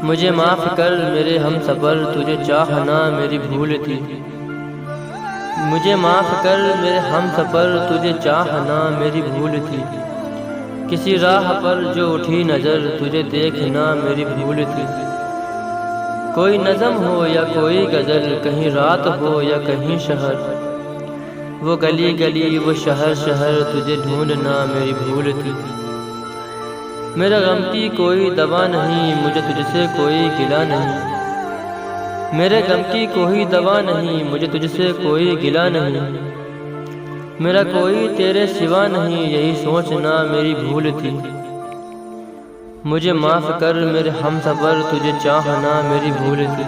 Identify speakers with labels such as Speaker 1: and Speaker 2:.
Speaker 1: मुझे माफ़ कर मेरे हमसफ़र, तुझे चाहना मेरी भूल थी। मुझे माफ़ कर मेरे हमसफ़र, तुझे चाहना मेरी भूल थी। किसी राह पर जो उठी नज़र, तुझे देखना मेरी भूल थी। कोई नज़म हो या कोई गज़ल, कहीं रात हो या कहीं शहर, वो गली गली वो शहर शहर, तुझे ढूंढना मेरी भूल थी। मेरे गम की कोई दवा नहीं, मुझे तुझसे कोई गिला नहीं। मेरे गम की कोई दवा नहीं, मुझे तुझसे कोई गिला नहीं। मेरा कोई तेरे सिवा नहीं, यही सोचना मेरी भूल थी। मुझे माफ़ कर मेरे हमसफ़र, तुझे चाहना मेरी भूल थी।